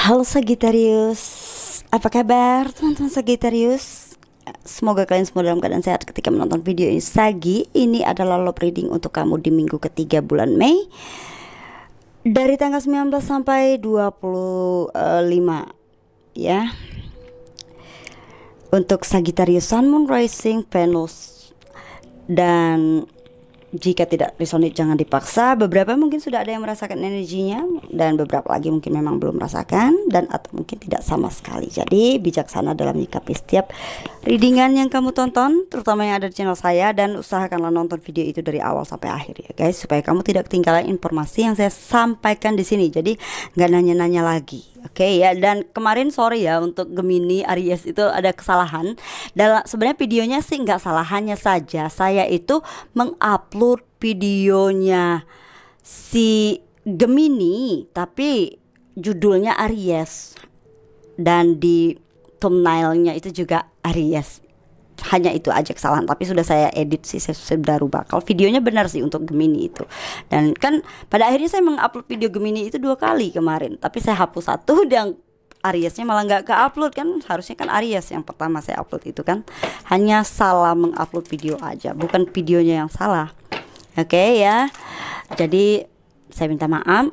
Halo Sagittarius, apa kabar teman-teman Sagittarius? Semoga kalian semua dalam keadaan sehat ketika menonton video ini. Ini adalah love reading untuk kamu di minggu ketiga bulan Mei, dari tanggal 19 sampai 25 ya. Untuk Sagittarius Sun, Moon, Rising, Venus. Dan jika tidak resonate jangan dipaksa. Beberapa mungkin sudah ada yang merasakan energinya, dan beberapa lagi mungkin memang belum merasakan, dan atau mungkin tidak sama sekali. Jadi bijaksana dalam menyikapi setiap readingan yang kamu tonton, terutama yang ada di channel saya, dan usahakanlah nonton video itu dari awal sampai akhir ya guys, supaya kamu tidak ketinggalan informasi yang saya sampaikan di sini. Jadi nggak nanya-nanya lagi. Oke ya, dan kemarin sorry ya untuk Gemini Aries itu ada kesalahan. Sebenarnya videonya sih nggak salah, hanya saja saya itu mengupload videonya si Gemini tapi judulnya Aries, dan di thumbnailnya itu juga Aries. Hanya itu aja kesalahan, tapi sudah saya edit sih, saya sudah rubah. Kalau videonya benar sih untuk Gemini itu. Dan kan pada akhirnya saya mengupload video Gemini itu 2 kali kemarin, tapi saya hapus satu dan Ariesnya malah nggak ke-upload. Kan harusnya kan Aries yang pertama saya upload itu kan. Hanya salah mengupload video aja, bukan videonya yang salah. Oke ya. Jadi saya minta maaf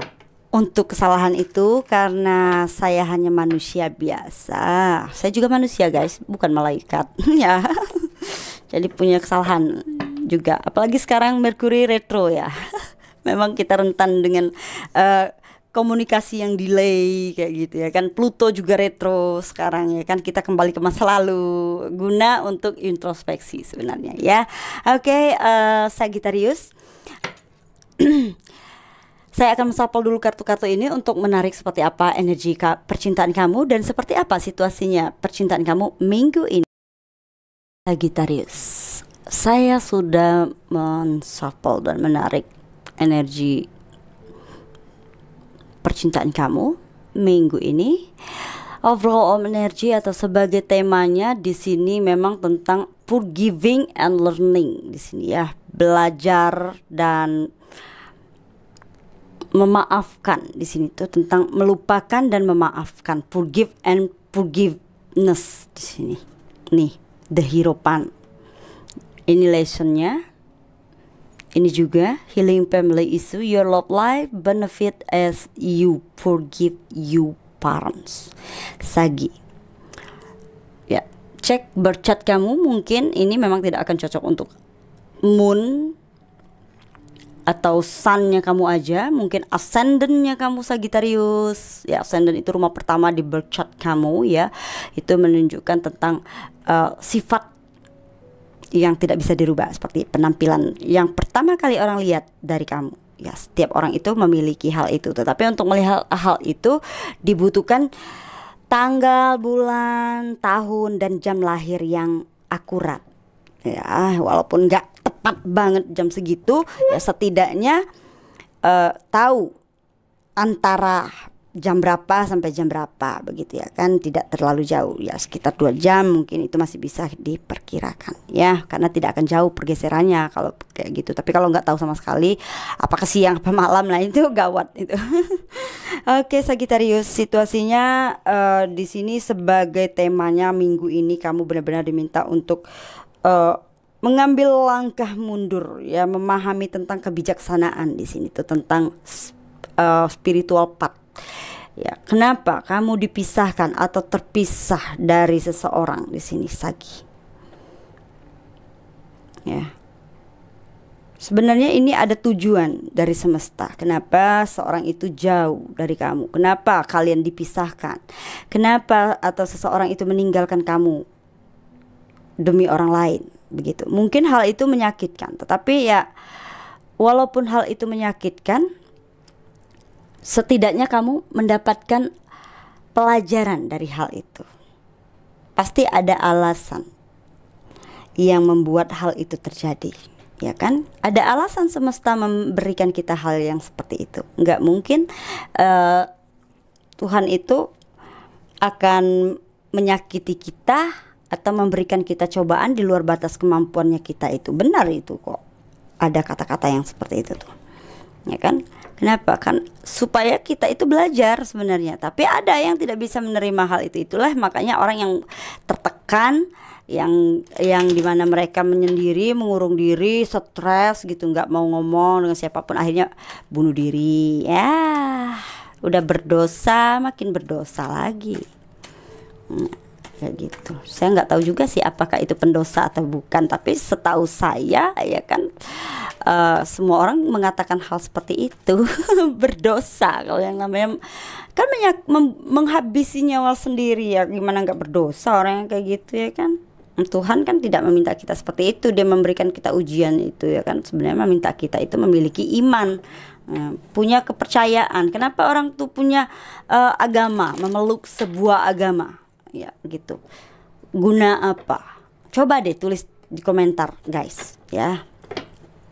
untuk kesalahan itu, karena saya hanya manusia biasa. Saya juga manusia guys, bukan malaikat ya. Jadi punya kesalahan juga. Apalagi sekarang Merkuri retro ya. Memang kita rentan dengan komunikasi yang delay kayak gitu ya kan. Pluto juga retro sekarang ya kan. Kita kembali ke masa lalu, guna untuk introspeksi sebenarnya ya. Oke, Sagittarius. Saya akan mensapel dulu kartu-kartu ini untuk menarik seperti apa energi percintaan kamu dan seperti apa situasinya percintaan kamu minggu ini. Sagittarius, saya sudah mensapel dan menarik energi percintaan kamu minggu ini. Overall energy atau sebagai temanya di sini memang tentang forgiving and learning di sini ya, belajar dan memaafkan. Di sini tuh tentang melupakan dan memaafkan, forgive and forgiveness di sini. Nih, the Hierophant. Ini lessonnya. Ini juga healing family issue, your love life benefit as you forgive you parents. Sagi. Ya, cek bercat kamu, mungkin ini memang tidak akan cocok untuk moon atau sunnya kamu aja, mungkin ascendennya kamu Sagittarius ya. Ascendant itu rumah pertama di birth chart kamu ya. Itu menunjukkan tentang sifat yang tidak bisa dirubah, seperti penampilan yang pertama kali orang lihat dari kamu ya. Setiap orang itu memiliki hal itu, tetapi untuk melihat hal itu dibutuhkan tanggal, bulan, tahun, dan jam lahir yang akurat ya. Walaupun nggak tepat banget jam segitu ya, setidaknya tahu antara jam berapa sampai jam berapa begitu ya kan. Tidak terlalu jauh ya, sekitar 2 jam mungkin itu masih bisa diperkirakan ya, karena tidak akan jauh pergeserannya kalau kayak gitu. Tapi kalau nggak tahu sama sekali apakah siang apa malam, nah itu gawat itu. Oke Sagittarius, situasinya di sini sebagai temanya minggu ini kamu benar-benar diminta untuk mengambil langkah mundur ya, memahami tentang kebijaksanaan di sini tuh, tentang spiritual path ya. Kenapa kamu dipisahkan atau terpisah dari seseorang di sini Sagi ya. Sebenarnya ini ada tujuan dari semesta. Kenapa seorang itu jauh dari kamu? Kenapa kalian dipisahkan? Kenapa atau seseorang itu meninggalkan kamu demi orang lain? Begitu. Mungkin hal itu menyakitkan, tetapi ya walaupun hal itu menyakitkan, setidaknya kamu mendapatkan pelajaran dari hal itu. Pasti ada alasan yang membuat hal itu terjadi ya kan. Ada alasan semesta memberikan kita hal yang seperti itu. Nggak mungkin Tuhan itu akan menyakiti kita atau memberikan kita cobaan di luar batas kemampuannya kita. Itu benar itu kok, ada kata-kata yang seperti itu tuh ya kan? Kenapa? Kan supaya kita itu belajar sebenarnya. Tapi ada yang tidak bisa menerima hal itu. Itulah makanya orang yang tertekan, yang dimana mereka menyendiri, mengurung diri, stres gitu, nggak mau ngomong dengan siapapun, akhirnya bunuh diri. Ya, udah berdosa, makin berdosa lagi. Kayak gitu. Saya nggak tahu juga sih apakah itu pendosa atau bukan, tapi setahu saya ya kan semua orang mengatakan hal seperti itu berdosa. Kalau yang namanya kan menghabisi nyawa sendiri, ya gimana nggak berdosa orang yang kayak gitu ya kan. Tuhan kan tidak meminta kita seperti itu, dia memberikan kita ujian itu ya kan, sebenarnya meminta kita itu memiliki iman, punya kepercayaan. Kenapa orang tuh punya agama, memeluk sebuah agama ya gitu, guna apa? Coba deh tulis di komentar guys ya,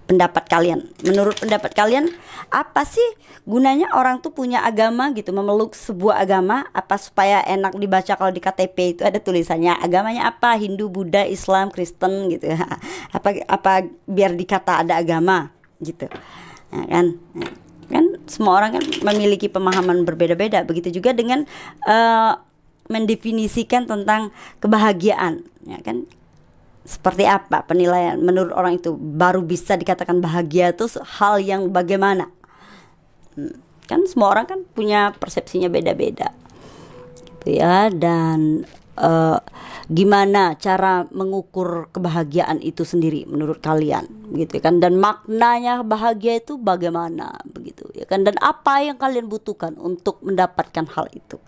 pendapat kalian. Menurut pendapat kalian apa sih gunanya orang tuh punya agama gitu, memeluk sebuah agama? Apa supaya enak dibaca kalau di KTP itu ada tulisannya agamanya apa, Hindu, Buddha, Islam, Kristen gitu ya. Apa biar dikata ada agama gitu ya kan. Kan semua orang kan memiliki pemahaman berbeda-beda. Begitu juga dengan mendefinisikan tentang kebahagiaan ya kan, seperti apa penilaian menurut orang itu baru bisa dikatakan bahagia itu hal yang bagaimana. Kan semua orang kan punya persepsinya beda-beda gitu ya. Dan gimana cara mengukur kebahagiaan itu sendiri menurut kalian gitu kan, dan maknanya bahagia itu bagaimana begitu ya kan, dan apa yang kalian butuhkan untuk mendapatkan hal itu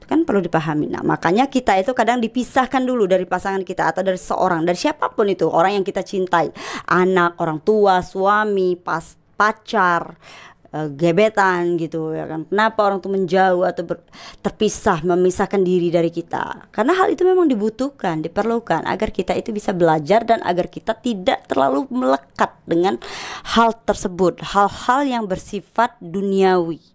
kan perlu dipahami. Nah makanya kita itu kadang dipisahkan dulu dari pasangan kita atau dari seorang, dari siapapun itu, orang yang kita cintai, anak, orang tua, suami, pacar, gebetan gitu ya kan. Kenapa orang tuh menjauh atau terpisah, memisahkan diri dari kita? Karena hal itu memang dibutuhkan, diperlukan agar kita itu bisa belajar dan agar kita tidak terlalu melekat dengan hal tersebut, hal-hal yang bersifat duniawi.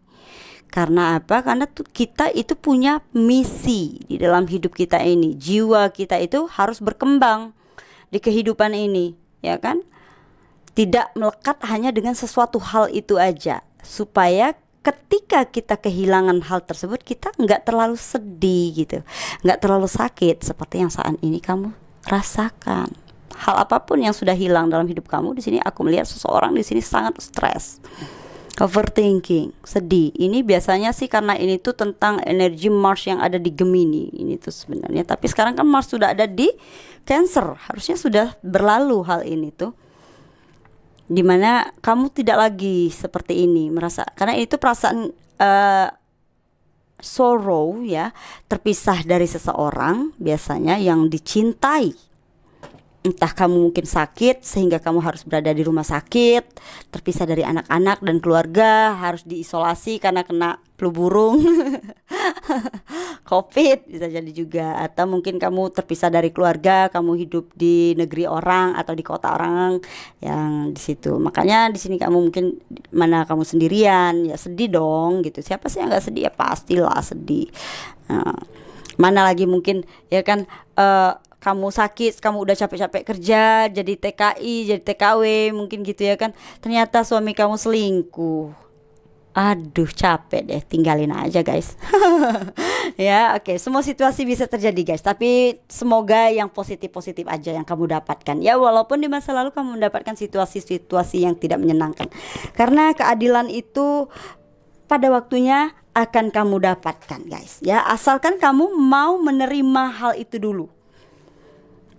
Karena apa? Karena kita itu punya misi di dalam hidup kita ini. Jiwa kita itu harus berkembang di kehidupan ini, ya kan? Tidak melekat hanya dengan sesuatu hal itu aja, supaya ketika kita kehilangan hal tersebut kita nggak terlalu sedih gitu, nggak terlalu sakit seperti yang saat ini kamu rasakan. Hal apapun yang sudah hilang dalam hidup kamu, di sini aku melihat seseorang di sini sangat stres, overthinking, sedih. Ini biasanya sih karena ini tuh tentang energi Mars yang ada di Gemini ini tuh sebenarnya. Tapi sekarang kan Mars sudah ada di Cancer, harusnya sudah berlalu hal ini tuh, dimana kamu tidak lagi seperti ini merasa, karena itu perasaan sorrow ya, terpisah dari seseorang biasanya yang dicintai. Entah kamu mungkin sakit sehingga kamu harus berada di rumah sakit, terpisah dari anak-anak dan keluarga, harus diisolasi karena kena flu burung, COVID bisa jadi juga. Atau mungkin kamu terpisah dari keluarga, kamu hidup di negeri orang atau di kota orang yang di situ. Makanya di sini kamu mungkin mana kamu sendirian, ya sedih dong gitu. Siapa sih yang nggak sedih? Ya pastilah sedih. Mana lagi mungkin ya kan, kamu sakit, kamu udah capek-capek kerja, jadi TKI, jadi TKW mungkin gitu ya kan. Ternyata suami kamu selingkuh. Aduh capek deh, tinggalin aja guys. Ya oke, semua situasi bisa terjadi guys. Tapi semoga yang positif-positif aja yang kamu dapatkan. Ya walaupun di masa lalu kamu mendapatkan situasi-situasi yang tidak menyenangkan. Karena keadilan itu pada waktunya akan kamu dapatkan guys. Ya asalkan kamu mau menerima hal itu dulu.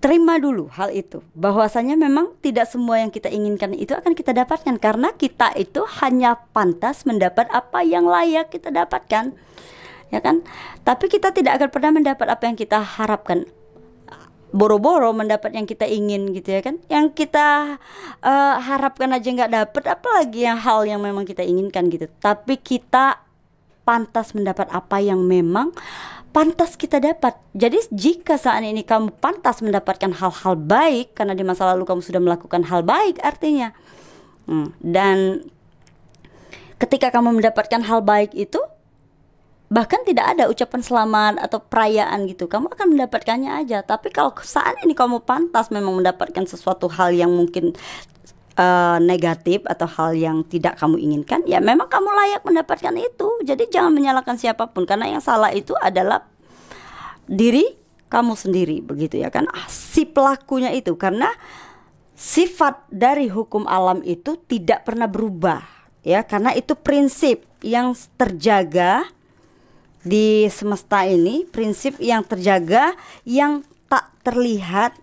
Terima dulu hal itu, bahwasanya memang tidak semua yang kita inginkan itu akan kita dapatkan, karena kita itu hanya pantas mendapat apa yang layak kita dapatkan, ya kan? Tapi kita tidak akan pernah mendapat apa yang kita harapkan. Boro-boro mendapat yang kita ingin gitu ya kan? Yang kita harapkan aja nggak dapat, apalagi yang hal yang memang kita inginkan gitu. Tapi kita pantas mendapat apa yang memang pantas kita dapat. Jadi jika saat ini kamu pantas mendapatkan hal-hal baik karena di masa lalu kamu sudah melakukan hal baik artinya, dan ketika kamu mendapatkan hal baik itu, bahkan tidak ada ucapan selamat atau perayaan gitu, kamu akan mendapatkannya aja. Tapi kalau saat ini kamu pantas memang mendapatkan sesuatu hal yang mungkin negatif atau hal yang tidak kamu inginkan, ya memang kamu layak mendapatkan itu. Jadi jangan menyalahkan siapapun, karena yang salah itu adalah diri kamu sendiri, begitu ya kan, si pelakunya itu. Karena sifat dari hukum alam itu tidak pernah berubah, ya, karena itu prinsip yang terjaga di semesta ini, prinsip yang terjaga, yang tak terlihat,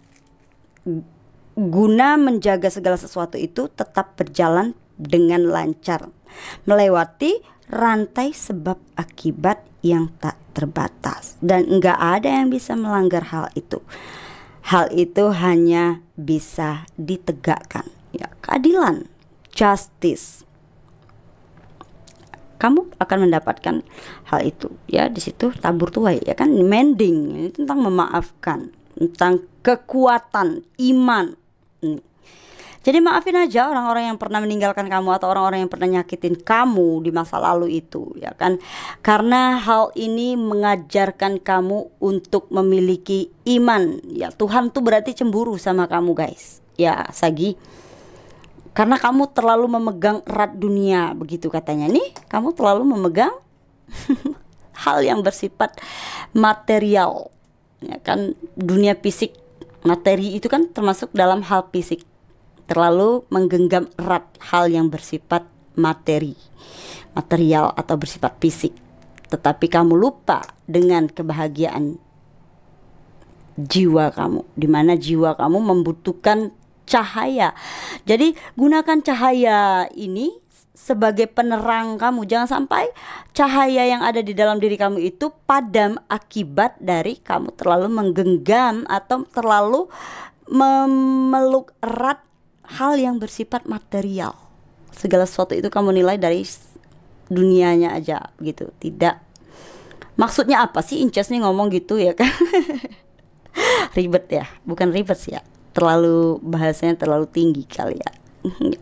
guna menjaga segala sesuatu itu tetap berjalan dengan lancar, melewati rantai sebab akibat yang tak terbatas, dan enggak ada yang bisa melanggar hal itu. Hal itu hanya bisa ditegakkan, ya, keadilan, justice. Kamu akan mendapatkan hal itu, ya, di situ tabur tuai, ya kan, mending, ini tentang memaafkan, tentang kekuatan iman. Jadi maafin aja orang-orang yang pernah meninggalkan kamu atau orang-orang yang pernah nyakitin kamu di masa lalu itu, ya kan, karena hal ini mengajarkan kamu untuk memiliki iman. Ya, Tuhan tuh berarti cemburu sama kamu, guys, ya, Sagi, karena kamu terlalu memegang erat dunia, begitu katanya nih, kamu terlalu memegang hal yang bersifat material, ya kan, dunia fisik. Materi itu kan termasuk dalam hal fisik, terlalu menggenggam erat hal yang bersifat material atau bersifat fisik, tetapi kamu lupa dengan kebahagiaan jiwa kamu, di mana jiwa kamu membutuhkan cahaya. Jadi gunakan cahaya ini sebagai penerang kamu. Jangan sampai cahaya yang ada di dalam diri kamu itu padam akibat dari kamu terlalu menggenggam atau terlalu memeluk erat hal yang bersifat material. Segala sesuatu itu kamu nilai dari dunianya aja, gitu. Tidak. Maksudnya apa sih Inces nih ngomong gitu, ya kan? Ribet ya, bukan ribet sih ya. Terlalu bahasanya terlalu tinggi kali ya.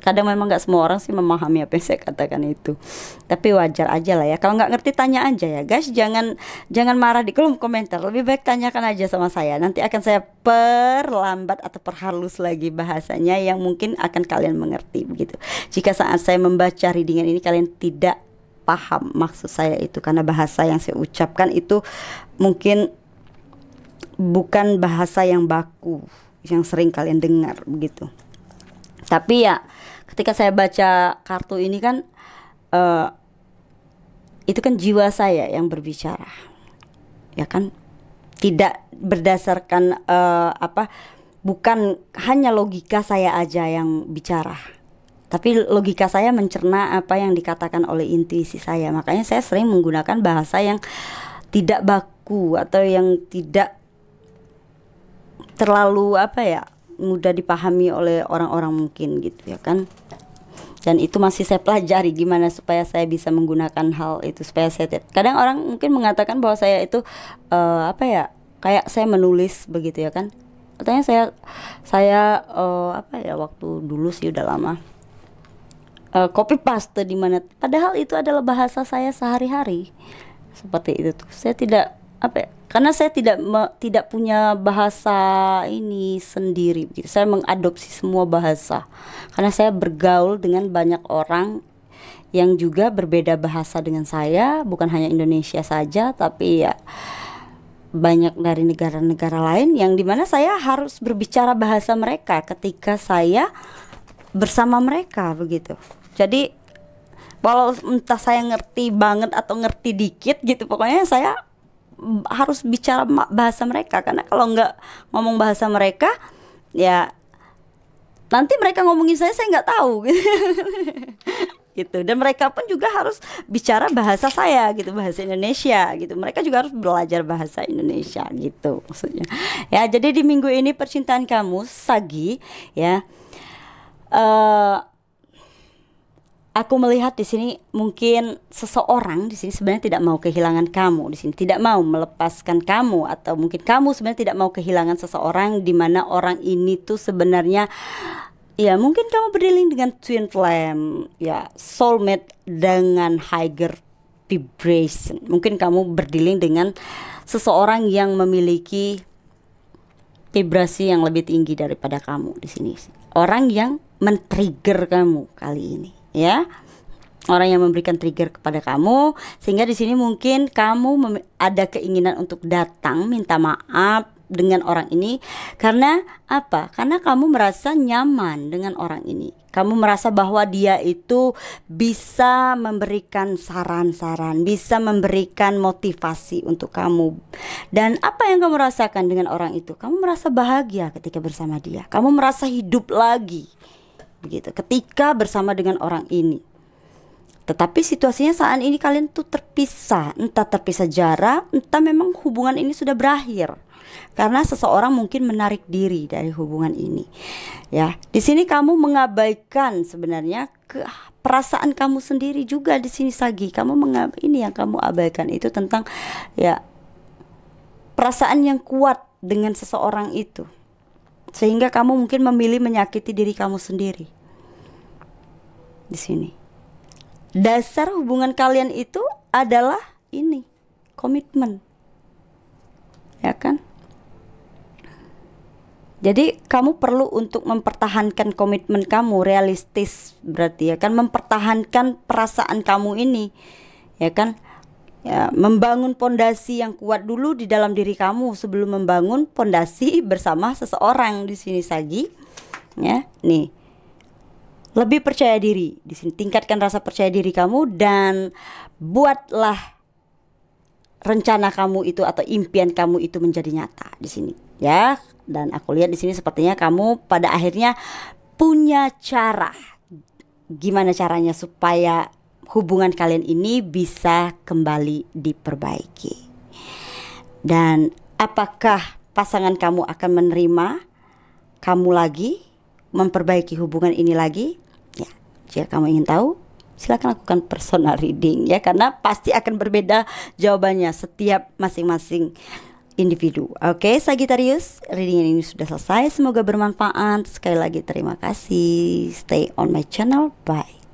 Kadang memang nggak semua orang sih memahami apa yang saya katakan itu, tapi wajar aja lah ya. Kalau nggak ngerti tanya aja ya, guys. Jangan marah di kolom komentar. Lebih baik tanyakan aja sama saya. Nanti akan saya perlambat atau perhalus lagi bahasanya yang mungkin akan kalian mengerti, begitu. Jika saat saya membaca readingan ini kalian tidak paham maksud saya itu, karena bahasa yang saya ucapkan itu mungkin bukan bahasa yang baku yang sering kalian dengar, begitu. Tapi ya ketika saya baca kartu ini kan itu kan jiwa saya yang berbicara, ya kan, tidak berdasarkan bukan hanya logika saya aja yang bicara, tapi logika saya mencerna apa yang dikatakan oleh intuisi saya. Makanya saya sering menggunakan bahasa yang tidak baku atau yang tidak terlalu mudah dipahami oleh orang-orang mungkin, gitu ya kan. Dan itu masih saya pelajari gimana supaya saya bisa menggunakan hal itu, supaya saya kadang orang mungkin mengatakan bahwa saya itu kayak saya menulis, begitu ya kan. Katanya saya waktu dulu sih udah lama copy paste, di mana padahal itu adalah bahasa saya sehari-hari. Seperti itu tuh. Saya tidak karena saya tidak punya bahasa ini sendiri, gitu. Saya mengadopsi semua bahasa karena saya bergaul dengan banyak orang yang juga berbeda bahasa dengan saya, bukan hanya Indonesia saja, tapi ya banyak dari negara-negara lain yang dimana saya harus berbicara bahasa mereka ketika saya bersama mereka, begitu. Jadi walau entah saya ngerti banget atau ngerti dikit, gitu, pokoknya saya harus bicara bahasa mereka, karena kalau nggak ngomong bahasa mereka, ya nanti mereka ngomongin saya nggak tahu, gitu. Dan mereka pun juga harus bicara bahasa saya, gitu, bahasa Indonesia, gitu. Mereka juga harus belajar bahasa Indonesia, gitu maksudnya. Ya, jadi di minggu ini percintaan kamu, Sagi, ya. Aku melihat di sini mungkin seseorang di sini sebenarnya tidak mau kehilangan kamu, di sini tidak mau melepaskan kamu, atau mungkin kamu sebenarnya tidak mau kehilangan seseorang, di mana orang ini tuh sebenarnya ya mungkin kamu berdealing dengan twin flame, ya soulmate dengan higher vibration. Mungkin kamu berdealing dengan seseorang yang memiliki vibrasi yang lebih tinggi daripada kamu di sini. Orang yang men-trigger kamu kali ini, ya. Orang yang memberikan trigger kepada kamu, sehingga di sini mungkin kamu ada keinginan untuk datang minta maaf dengan orang ini. Karena apa? Karena kamu merasa nyaman dengan orang ini. Kamu merasa bahwa dia itu bisa memberikan saran-saran, bisa memberikan motivasi untuk kamu. Dan apa yang kamu rasakan dengan orang itu? Kamu merasa bahagia ketika bersama dia. Kamu merasa hidup lagi, begitu, ketika bersama dengan orang ini. Tetapi situasinya saat ini kalian tuh terpisah, entah terpisah jarak, entah memang hubungan ini sudah berakhir. Karena seseorang mungkin menarik diri dari hubungan ini. Ya, di sini kamu mengabaikan sebenarnya perasaan kamu sendiri juga di sini Sagi. Ini yang kamu abaikan itu tentang ya perasaan yang kuat dengan seseorang itu. Sehingga kamu mungkin memilih menyakiti diri kamu sendiri. Di sini. Dasar hubungan kalian itu adalah ini, komitmen. Ya kan? Jadi kamu perlu untuk mempertahankan komitmen kamu, realistis berarti ya kan, mempertahankan perasaan kamu ini. Ya kan? Ya, membangun pondasi yang kuat dulu di dalam diri kamu sebelum membangun pondasi bersama seseorang di sini Sagi. Ya, nih. Lebih percaya diri di sini, tingkatkan rasa percaya diri kamu dan buatlah rencana kamu itu atau impian kamu itu menjadi nyata di sini, ya. Dan aku lihat di sini sepertinya kamu pada akhirnya punya cara. Gimana caranya supaya hubungan kalian ini bisa kembali diperbaiki. Dan apakah pasangan kamu akan menerima kamu lagi, memperbaiki hubungan ini lagi? Jika kamu ingin tahu, silakan lakukan personal reading ya, karena pasti akan berbeda jawabannya setiap masing-masing individu. Oke, Sagittarius, reading ini sudah selesai. Semoga bermanfaat. Sekali lagi terima kasih. Stay on my channel. Bye.